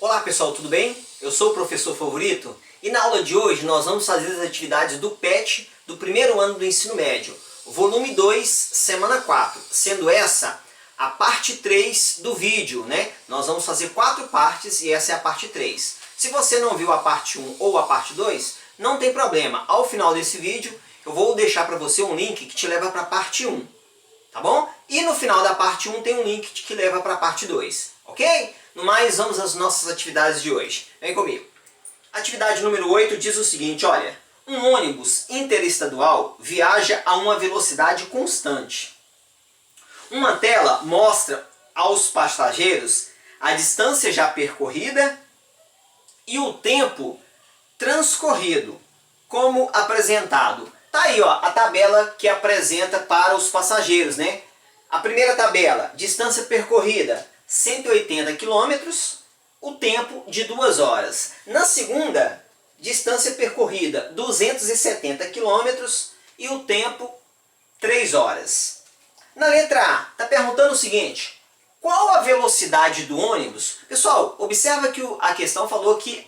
Olá pessoal, tudo bem? Eu sou o professor Favorito e na aula de hoje nós vamos fazer as atividades do PET do primeiro ano do ensino médio, volume 2, semana 4, sendo essa a parte 3 do vídeo, né? Nós vamos fazer 4 partes e essa é a parte 3. Se você não viu a parte 1 ou a parte 2, não tem problema. Ao final desse vídeo eu vou deixar para você um link que te leva para a parte 1, tá bom? E no final da parte 1 tem um link que leva para a parte 2, ok? No mais, vamos às nossas atividades de hoje. Vem comigo. Atividade número 8 diz o seguinte, olha. Um ônibus interestadual viaja a uma velocidade constante. Uma tela mostra aos passageiros a distância já percorrida e o tempo transcorrido, como apresentado. Tá aí, ó, a tabela que apresenta para os passageiros, né? A primeira tabela, distância percorrida, 180 km, o tempo de 2 horas. Na segunda, distância percorrida, 270 km e o tempo 3 horas. Na letra A, está perguntando o seguinte, qual a velocidade do ônibus? Pessoal, observa que a questão falou que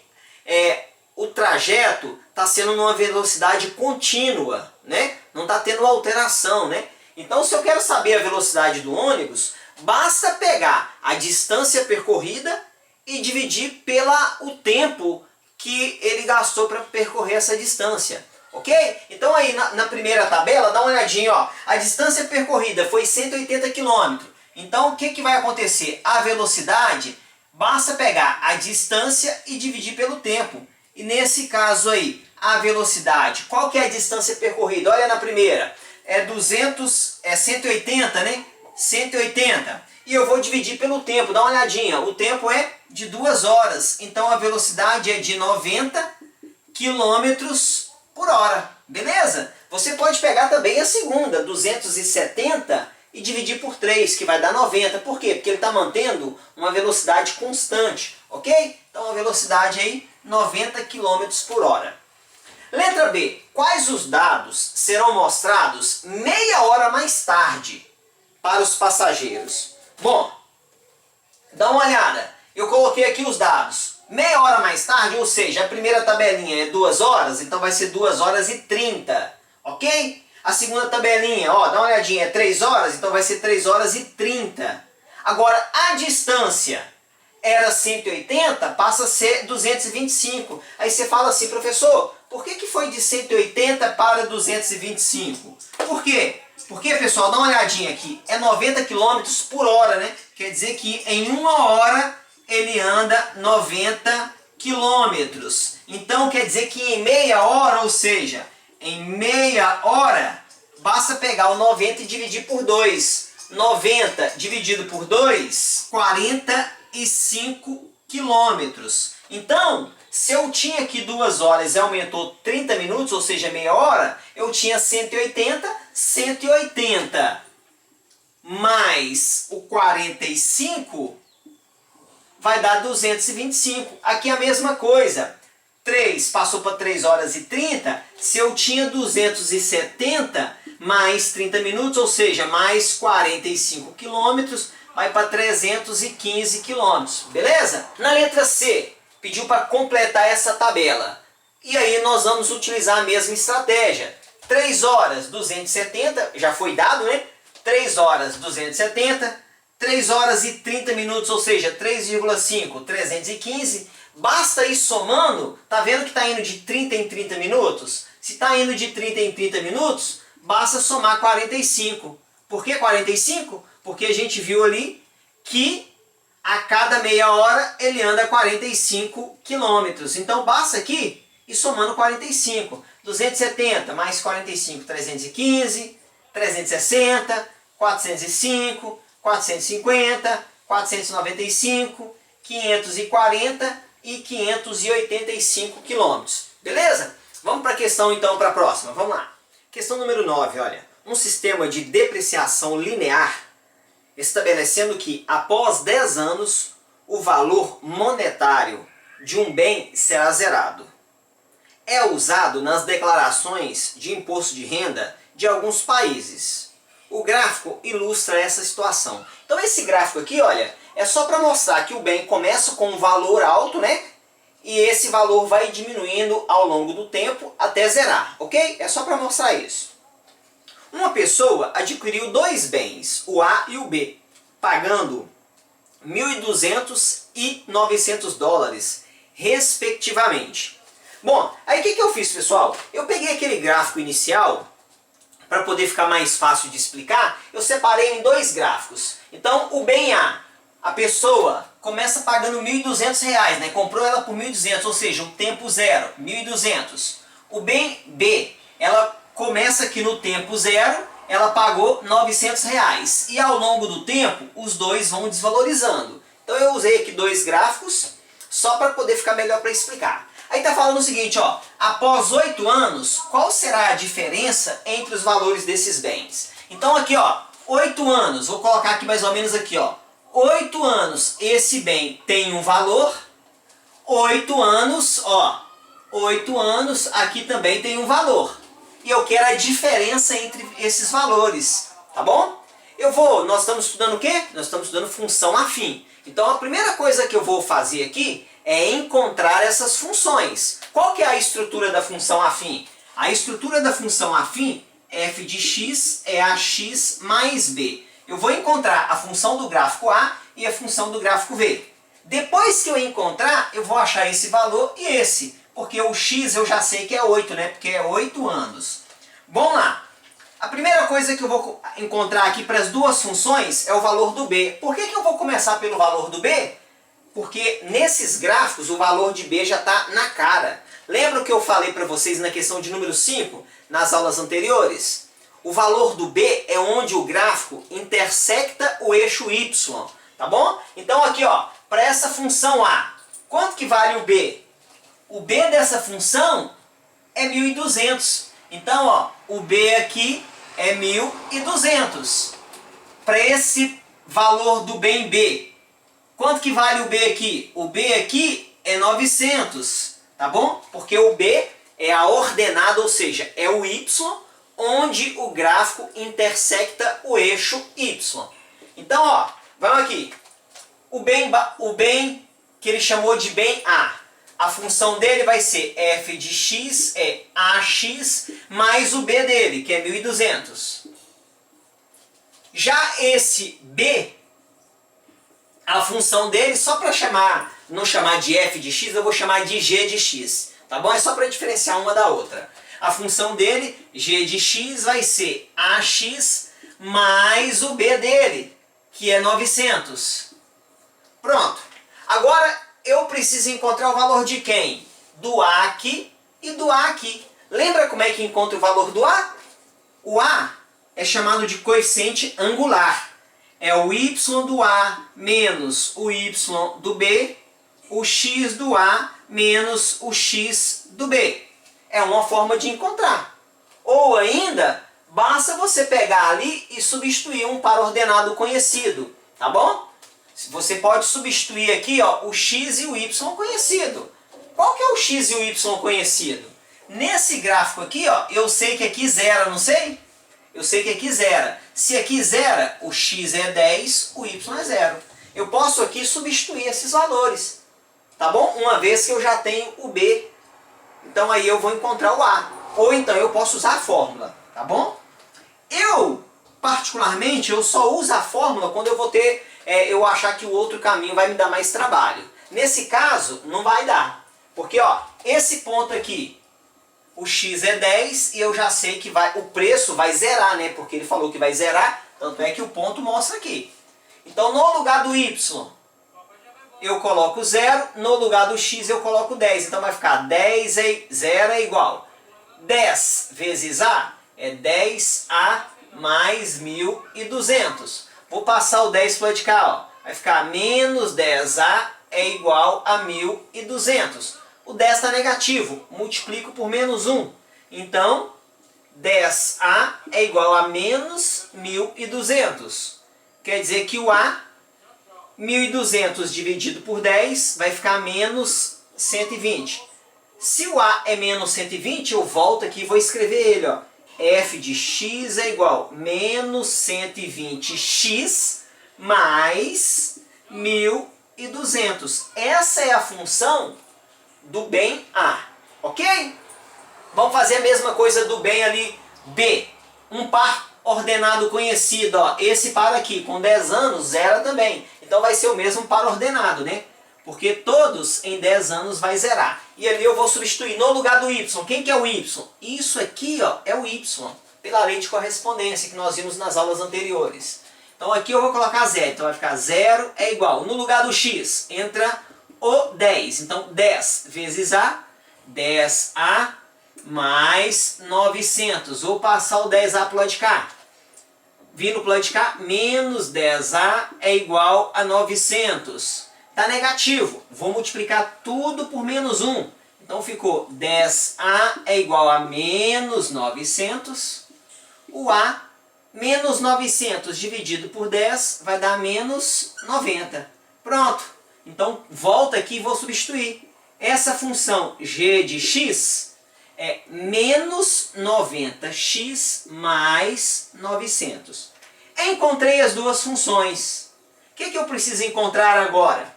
o trajeto está sendo numa velocidade contínua, né? Não está tendo alteração, né? Então, se eu quero saber a velocidade do ônibus, basta pegar a distância percorrida e dividir o tempo que ele gastou para percorrer essa distância. Ok? Então aí na primeira tabela, dá uma olhadinha, ó. A distância percorrida foi 180 km. Então o que vai acontecer? A velocidade, basta pegar a distância e dividir pelo tempo. E nesse caso aí, a velocidade, qual que é a distância percorrida? Olha na primeira, é 180, né? 180. E eu vou dividir pelo tempo, dá uma olhadinha. O tempo é de 2 horas. Então a velocidade é de 90 km por hora. Beleza? Você pode pegar também a segunda, 270, e dividir por 3, que vai dar 90. Por quê? Porque ele está mantendo uma velocidade constante. Ok? Então a velocidade aí, 90 km por hora. Letra B. Quais os dados serão mostrados meia hora mais tarde para os passageiros? Bom, dá uma olhada. Eu coloquei aqui os dados. Meia hora mais tarde, ou seja, a primeira tabelinha é 2 horas, então vai ser 2 horas e 30. Ok? A segunda tabelinha, ó, dá uma olhadinha, é 3 horas, então vai ser 3 horas e 30. Agora, a distância era 180, passa a ser 225. Aí você fala assim, professor, por que foi de 180 para 225? Por quê? Porque, pessoal, dá uma olhadinha aqui, é 90 km por hora, né? Quer dizer que em 1 hora ele anda 90 km. Então, quer dizer que em meia hora, ou seja, em meia hora, basta pegar o 90 e dividir por 2. 90 dividido por 2, 45 km. Então, se eu tinha aqui 2 horas e aumentou 30 minutos, ou seja, meia hora, eu tinha 180, 180 mais o 45 vai dar 225. Aqui a mesma coisa. 3 passou para 3 horas e 30. Se eu tinha 270 mais 30 minutos, ou seja, mais 45 quilômetros, vai para 315 quilômetros. Beleza? Na letra C, pediu para completar essa tabela. E aí nós vamos utilizar a mesma estratégia. 3 horas, 270, já foi dado, né? 3 horas, 270, 3 horas e 30 minutos, ou seja, 3,5, 315. Basta ir somando, tá vendo que está indo de 30 em 30 minutos? Se está indo de 30 em 30 minutos, basta somar 45. Por que 45? Porque a gente viu ali que a cada meia hora ele anda 45 quilômetros. Então basta aqui ir somando 45. 270 mais 45, 315, 360, 405, 450, 495, 540 e 585 quilômetros. Beleza? Vamos para a questão então, para a próxima. Vamos lá. Questão número 9, olha. Um sistema de depreciação linear estabelecendo que após 10 anos o valor monetário de um bem será zerado. É usado nas declarações de imposto de renda de alguns países. O gráfico ilustra essa situação. Então esse gráfico aqui, olha, é só para mostrar que o bem começa com um valor alto, né? E esse valor vai diminuindo ao longo do tempo até zerar, ok? É só para mostrar isso. Uma pessoa adquiriu dois bens, o A e o B, pagando 1.200 e 900 dólares, respectivamente. Bom, aí o que eu fiz, pessoal? Eu peguei aquele gráfico inicial, para poder ficar mais fácil de explicar, eu separei em dois gráficos. Então, o bem a pessoa começa pagando 1.200 reais, né? Comprou ela por 1.200, ou seja, um tempo zero, 1.200. O bem B, ela começa aqui no tempo zero, ela pagou 900 reais. E ao longo do tempo, os dois vão desvalorizando. Então eu usei aqui dois gráficos, só para poder ficar melhor para explicar. Aí está falando o seguinte, ó, após 8 anos, qual será a diferença entre os valores desses bens? Então aqui, ó, 8 anos, vou colocar aqui mais ou menos aqui, ó, 8 anos, esse bem tem um valor, 8 anos, ó, 8 anos, aqui também tem um valor. E eu quero a diferença entre esses valores, tá bom? Nós estamos estudando o quê? Nós estamos estudando função afim. Então a primeira coisa que eu vou fazer aqui é encontrar essas funções. Qual que é a estrutura da função afim? A estrutura da função afim, f de x é ax mais b. Eu vou encontrar a função do gráfico A e a função do gráfico B. Depois que eu encontrar, eu vou achar esse valor e esse. Porque o x eu já sei que é 8, né? Porque é 8 anos. Vamos lá. A primeira coisa que eu vou encontrar aqui para as duas funções é o valor do B. Por que eu vou começar pelo valor do B? Porque nesses gráficos o valor de B já está na cara. Lembra o que eu falei para vocês na questão de número 5, nas aulas anteriores? O valor do B é onde o gráfico intersecta o eixo Y, tá bom? Então aqui, ó, para essa função A, quanto que vale o B? O B dessa função é 1.200. Então, ó, o B aqui é 1.200. Para esse valor do bem B, quanto que vale o B aqui? O B aqui é 900, tá bom? Porque o B é a ordenada, ou seja, é o Y onde o gráfico intersecta o eixo Y. Então, ó, vamos aqui. O bem que ele chamou de bem A função dele vai ser f de x é ax mais o b dele, que é 1.200. Já esse b, a função dele, só para não chamar de f de x, eu vou chamar de g de x. Tá bom? É só para diferenciar uma da outra. A função dele, g de x, vai ser ax mais o b dele, que é 900. Pronto. Agora eu preciso encontrar o valor de quem? Do A aqui e do A aqui. Lembra como é que encontra o valor do A? O A é chamado de coeficiente angular. É o y do A menos o y do B, o x do A menos o x do B. É uma forma de encontrar. Ou ainda, basta você pegar ali e substituir um par ordenado conhecido. Tá bom? Você pode substituir aqui, ó, o x e o y conhecido. Qual que é o x e o y conhecido? Nesse gráfico aqui, ó, eu sei que aqui zera, não sei? Eu sei que aqui zera. Se aqui zera, o x é 10, o y é 0. Eu posso aqui substituir esses valores. Tá bom? Uma vez que eu já tenho o b. Então aí eu vou encontrar o a. Ou então eu posso usar a fórmula. Tá bom? Particularmente, eu só uso a fórmula quando eu vou ter... eu achar que o outro caminho vai me dar mais trabalho. Nesse caso, não vai dar. Porque, ó, esse ponto aqui, o x é 10 e eu já sei que o preço vai zerar, né? Porque ele falou que vai zerar, tanto é que o ponto mostra aqui. Então, no lugar do y, eu coloco 0, no lugar do x eu coloco 10. Então vai ficar 0 é igual. 10 vezes a é 10a mais 1.200. Vou passar o 10 para o lado de cá, ó. Vai ficar menos 10a é igual a 1.200. O 10 está negativo, multiplico por menos 1. Então, 10a é igual a menos 1.200. Quer dizer que o a, 1.200 dividido por 10, vai ficar menos 120. Se o a é menos 120, eu volto aqui e vou escrever ele, ó. F de x é igual a menos 120x mais 1.200. Essa é a função do bem A, ok? Vamos fazer a mesma coisa do bem ali B. Um par ordenado conhecido, ó. Esse par aqui com 10 anos zera também. Então vai ser o mesmo par ordenado, né? Porque todos em 10 anos vai zerar. E ali eu vou substituir no lugar do y. Quem que é o y? Isso aqui, ó, é o y, pela lei de correspondência que nós vimos nas aulas anteriores. Então aqui eu vou colocar 0. Então vai ficar 0 é igual. No lugar do x entra o 10. Então 10 vezes A, 10A mais 900. Vou passar o 10A para o lado de cá. Vindo para o lado de cá, menos 10A é igual a 900. Está negativo. Vou multiplicar tudo por menos 1. Então ficou 10A é igual a menos 900. O A, menos 900 dividido por 10 vai dar menos 90. Pronto. Então volta aqui e vou substituir. Essa função g de x é menos 90x mais 900. Encontrei as duas funções. O que eu preciso encontrar agora?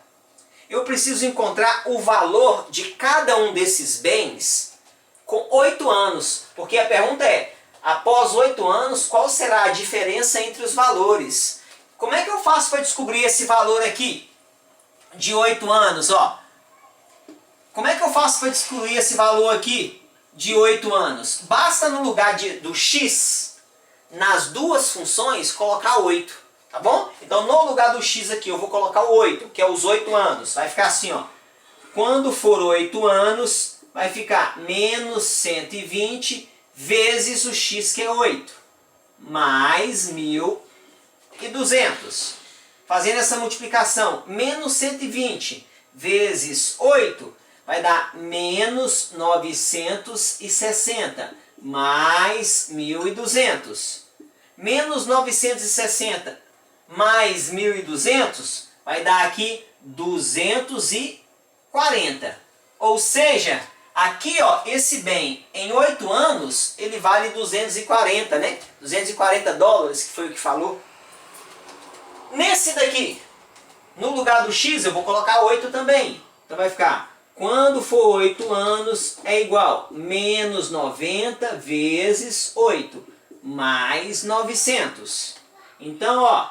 Eu preciso encontrar o valor de cada um desses bens com 8 anos. Porque a pergunta é, após 8 anos, qual será a diferença entre os valores? Como é que eu faço para descobrir esse valor aqui de 8 anos? Ó? Como é que eu faço para descobrir esse valor aqui de 8 anos? Basta no lugar do x, nas duas funções, colocar 8. Tá bom? Então no lugar do x aqui eu vou colocar o 8, que é os 8 anos. Vai ficar assim, ó. Quando for 8 anos, vai ficar menos 120 vezes o x, que é 8. Mais 1.200. Fazendo essa multiplicação, menos 120 vezes 8 vai dar menos 960 mais 1.200. Menos 960 mais 1.200 vai dar aqui 240. Ou seja, aqui, ó, esse bem em 8 anos, ele vale 240, né? 240 dólares, que foi o que falou. Nesse daqui, no lugar do x, eu vou colocar 8 também. Então vai ficar, quando for 8 anos, é igual menos 90 vezes 8, mais 900. Então, ó,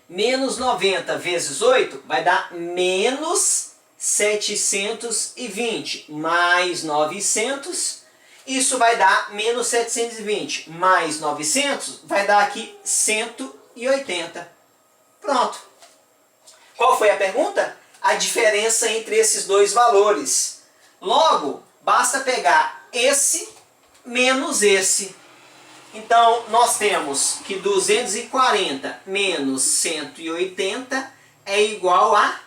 menos 90 vezes 8 vai dar menos 720 mais 900. Isso vai dar menos 720 mais 900, vai dar aqui 180. Pronto. Qual foi a pergunta? A diferença entre esses dois valores. Logo, basta pegar esse menos esse. Então, nós temos que 240 menos 180 é igual a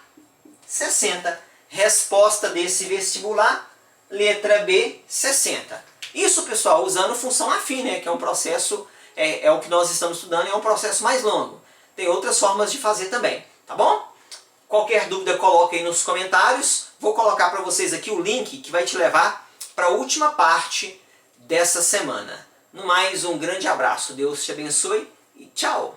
60. Resposta desse vestibular, letra B, 60. Isso, pessoal, usando função afim, né, que é um processo, é o que nós estamos estudando, é um processo mais longo. Tem outras formas de fazer também, tá bom? Qualquer dúvida, coloque aí nos comentários. Vou colocar para vocês aqui o link que vai te levar para a última parte dessa semana. No mais, um grande abraço. Deus te abençoe e tchau!